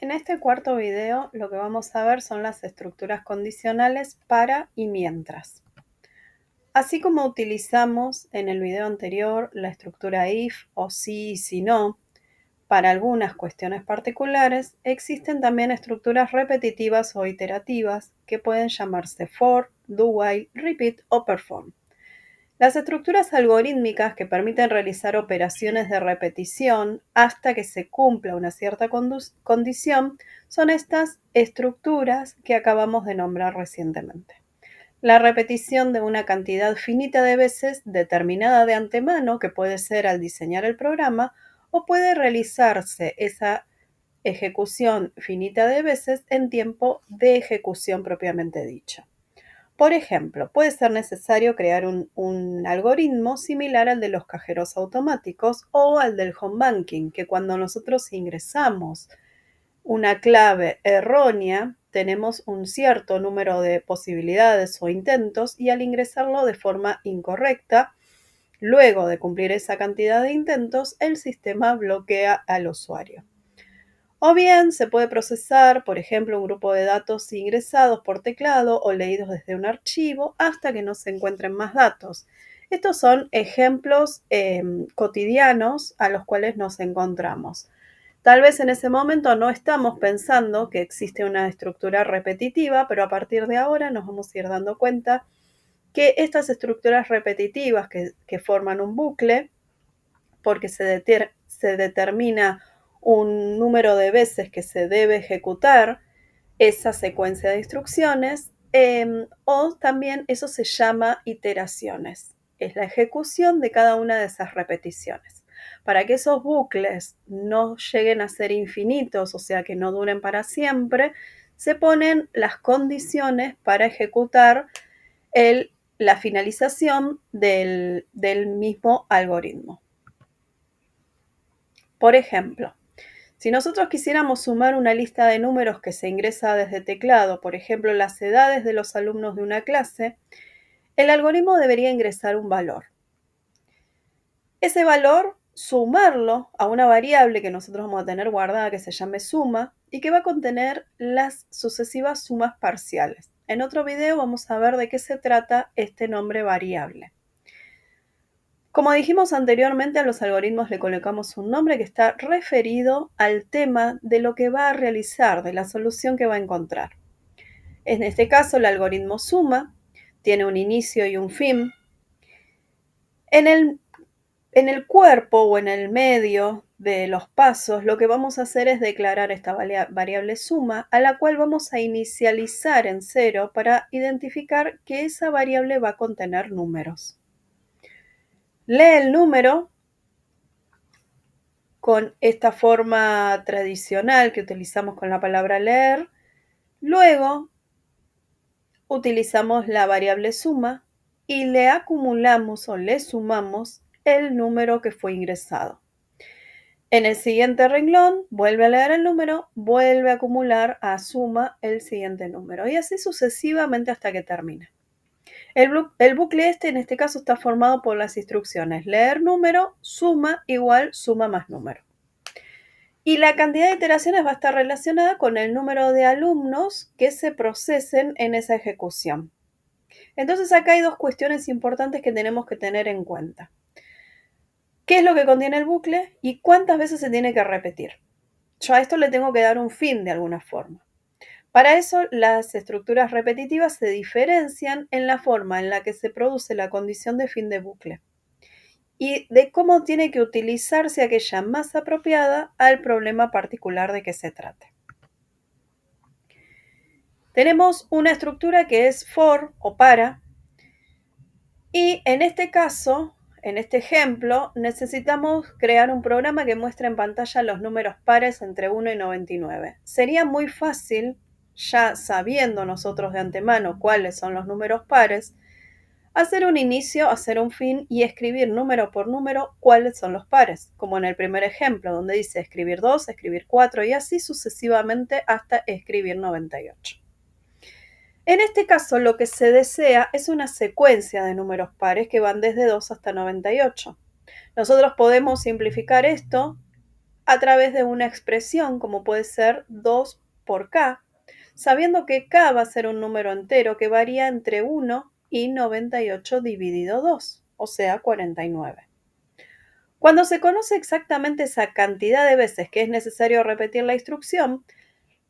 En este cuarto video lo que vamos a ver son las estructuras condicionales para y mientras. Así como utilizamos en el video anterior la estructura if o si y si no, para algunas cuestiones particulares, existen también estructuras repetitivas o iterativas que pueden llamarse for, do while, repeat o perform. Las estructuras algorítmicas que permiten realizar operaciones de repetición hasta que se cumpla una cierta condición son estas estructuras que acabamos de nombrar recientemente. La repetición de una cantidad finita de veces determinada de antemano, que puede ser al diseñar el programa, o puede realizarse esa ejecución finita de veces en tiempo de ejecución propiamente dicho. Por ejemplo, puede ser necesario crear un algoritmo similar al de los cajeros automáticos o al del home banking, que cuando nosotros ingresamos una clave errónea, tenemos un cierto número de posibilidades o intentos y al ingresarlo de forma incorrecta, luego de cumplir esa cantidad de intentos, el sistema bloquea al usuario. O bien se puede procesar, por ejemplo, un grupo de datos ingresados por teclado o leídos desde un archivo hasta que no se encuentren más datos. Estos son ejemplos cotidianos a los cuales nos encontramos. Tal vez en ese momento no estamos pensando que existe una estructura repetitiva, pero a partir de ahora nos vamos a ir dando cuenta que estas estructuras repetitivas que forman un bucle, porque se determina un número de veces que se debe ejecutar esa secuencia de instrucciones, o también eso se llama iteraciones. Es la ejecución de cada una de esas repeticiones. Para que esos bucles no lleguen a ser infinitos, o sea, que no duren para siempre, se ponen las condiciones para ejecutar la finalización del mismo algoritmo. Por ejemplo, si nosotros quisiéramos sumar una lista de números que se ingresa desde teclado, por ejemplo, las edades de los alumnos de una clase, el algoritmo debería ingresar un valor. Ese valor, sumarlo a una variable que nosotros vamos a tener guardada que se llame suma y que va a contener las sucesivas sumas parciales. En otro video vamos a ver de qué se trata este nombre variable. Como dijimos anteriormente, a los algoritmos le colocamos un nombre que está referido al tema de lo que va a realizar, de la solución que va a encontrar. En este caso, el algoritmo suma tiene un inicio y un fin. En el cuerpo o en el medio de los pasos, lo que vamos a hacer es declarar esta variable suma, a la cual vamos a inicializar en 0 para identificar que esa variable va a contener números. Lee el número con esta forma tradicional que utilizamos con la palabra leer. Luego utilizamos la variable suma y le acumulamos o le sumamos el número que fue ingresado. En el siguiente renglón, vuelve a leer el número, vuelve a acumular a suma el siguiente número y así sucesivamente hasta que termine. El bucle en este caso está formado por las instrucciones leer número, suma igual suma más número. Y la cantidad de iteraciones va a estar relacionada con el número de alumnos que se procesen en esa ejecución. Entonces acá hay dos cuestiones importantes que tenemos que tener en cuenta. ¿Qué es lo que contiene el bucle y cuántas veces se tiene que repetir? Yo a esto le tengo que dar un fin de alguna forma. Para eso, las estructuras repetitivas se diferencian en la forma en la que se produce la condición de fin de bucle y de cómo tiene que utilizarse aquella más apropiada al problema particular de que se trate. Tenemos una estructura que es for o para, y en este caso, en este ejemplo, necesitamos crear un programa que muestre en pantalla los números pares entre 1 y 99. Sería muy fácil, ya sabiendo nosotros de antemano cuáles son los números pares, hacer un inicio, hacer un fin y escribir número por número cuáles son los pares, como en el primer ejemplo, donde dice escribir 2, escribir 4 y así sucesivamente hasta escribir 98. En este caso, lo que se desea es una secuencia de números pares que van desde 2 hasta 98. Nosotros podemos simplificar esto a través de una expresión como puede ser 2 por k, sabiendo que k va a ser un número entero que varía entre 1 y 98 dividido 2, o sea, 49. Cuando se conoce exactamente esa cantidad de veces que es necesario repetir la instrucción,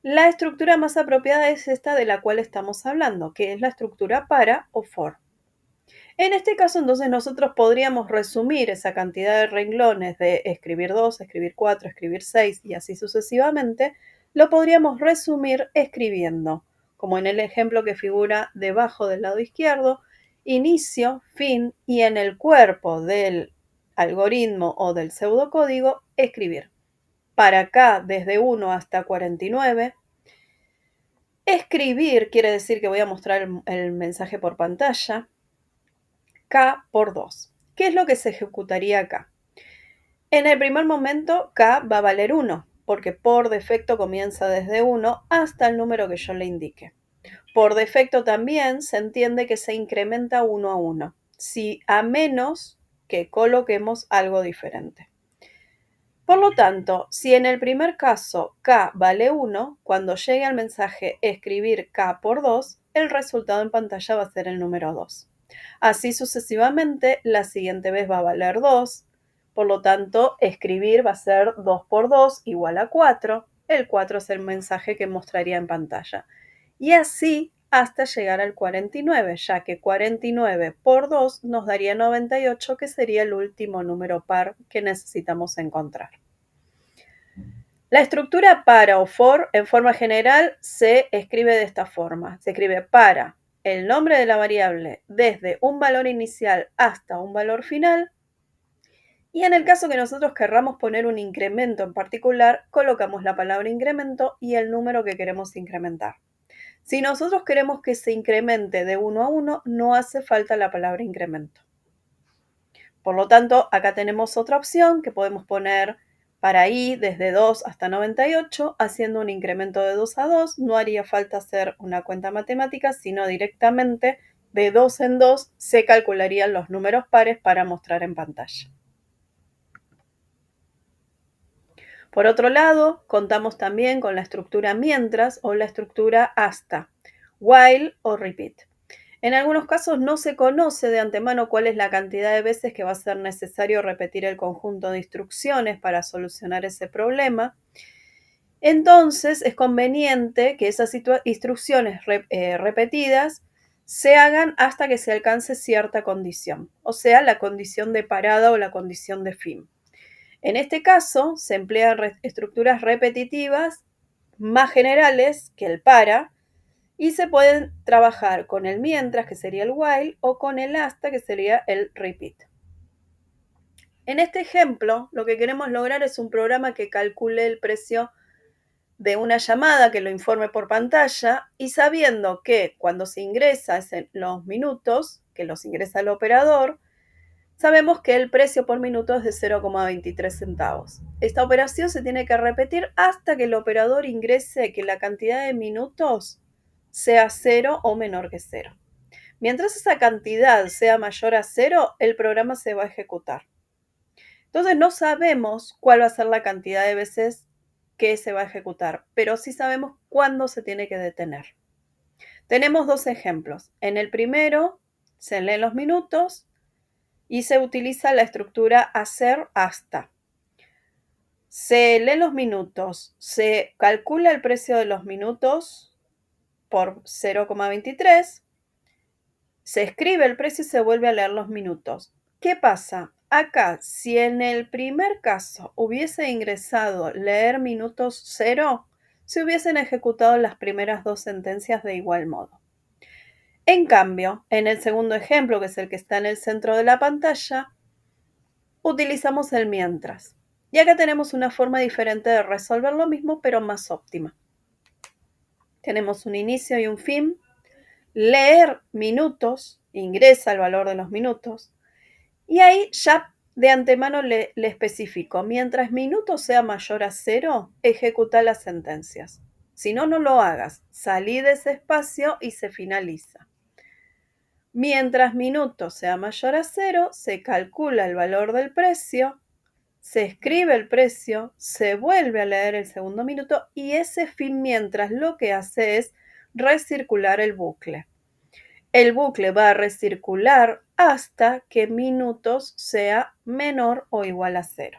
la estructura más apropiada es esta de la cual estamos hablando, que es la estructura para o for. En este caso, entonces, nosotros podríamos resumir esa cantidad de renglones de escribir 2, escribir 4, escribir 6 y así sucesivamente, lo podríamos resumir escribiendo, como en el ejemplo que figura debajo del lado izquierdo, inicio, fin y en el cuerpo del algoritmo o del pseudocódigo, escribir. Para acá, desde 1 hasta 49, escribir quiere decir que voy a mostrar el mensaje por pantalla, k por 2. ¿Qué es lo que se ejecutaría acá? En el primer momento, k va a valer 1, porque por defecto comienza desde 1 hasta el número que yo le indique. Por defecto también se entiende que se incrementa 1 a 1, a menos que coloquemos algo diferente. Por lo tanto, si en el primer caso k vale 1, cuando llegue al mensaje escribir k por 2, el resultado en pantalla va a ser el número 2. Así sucesivamente, la siguiente vez va a valer 2, por lo tanto, escribir va a ser 2 por 2 igual a 4. El 4 es el mensaje que mostraría en pantalla. Y así hasta llegar al 49, ya que 49 por 2 nos daría 98, que sería el último número par que necesitamos encontrar. La estructura para o for, en forma general, se escribe de esta forma. Se escribe para el nombre de la variable desde un valor inicial hasta un valor final. Y en el caso que nosotros querramos poner un incremento en particular, colocamos la palabra incremento y el número que queremos incrementar. Si nosotros queremos que se incremente de 1 a 1, no hace falta la palabra incremento. Por lo tanto, acá tenemos otra opción que podemos poner para i desde 2 hasta 98, haciendo un incremento de 2 a 2. No haría falta hacer una cuenta matemática, sino directamente de 2 en 2 se calcularían los números pares para mostrar en pantalla. Por otro lado, contamos también con la estructura mientras o la estructura hasta, while o repeat. En algunos casos no se conoce de antemano cuál es la cantidad de veces que va a ser necesario repetir el conjunto de instrucciones para solucionar ese problema. Entonces es conveniente que esas instrucciones repetidas se hagan hasta que se alcance cierta condición, o sea, la condición de parada o la condición de fin. En este caso, se emplean estructuras repetitivas más generales que el para y se pueden trabajar con el mientras, que sería el while, o con el hasta, que sería el repeat. En este ejemplo, lo que queremos lograr es un programa que calcule el precio de una llamada, que lo informe por pantalla, y sabiendo que cuando se ingresa los minutos, que los ingresa el operador, sabemos que el precio por minuto es de 0,23 centavos. Esta operación se tiene que repetir hasta que el operador ingrese que la cantidad de minutos sea 0 o menor que 0. Mientras esa cantidad sea mayor a 0, el programa se va a ejecutar. Entonces no sabemos cuál va a ser la cantidad de veces que se va a ejecutar, pero sí sabemos cuándo se tiene que detener. Tenemos dos ejemplos. En el primero se leen los minutos y se utiliza la estructura hacer hasta. Se leen los minutos, se calcula el precio de los minutos por 0,23, se escribe el precio y se vuelve a leer los minutos. ¿Qué pasa? Acá, si en el primer caso hubiese ingresado leer minutos 0, se hubiesen ejecutado las primeras dos sentencias de igual modo. En cambio, en el segundo ejemplo, que es el que está en el centro de la pantalla, utilizamos el mientras. Y acá tenemos una forma diferente de resolver lo mismo, pero más óptima. Tenemos un inicio y un fin. Leer minutos, ingresa el valor de los minutos. Y ahí ya de antemano le especifico, mientras minutos sea mayor a 0, ejecuta las sentencias. Si no, no lo hagas. Salí de ese espacio y se finaliza. Mientras minutos sea mayor a 0, se calcula el valor del precio, se escribe el precio, se vuelve a leer el segundo minuto y ese fin mientras lo que hace es recircular el bucle. El bucle va a recircular hasta que minutos sea menor o igual a 0.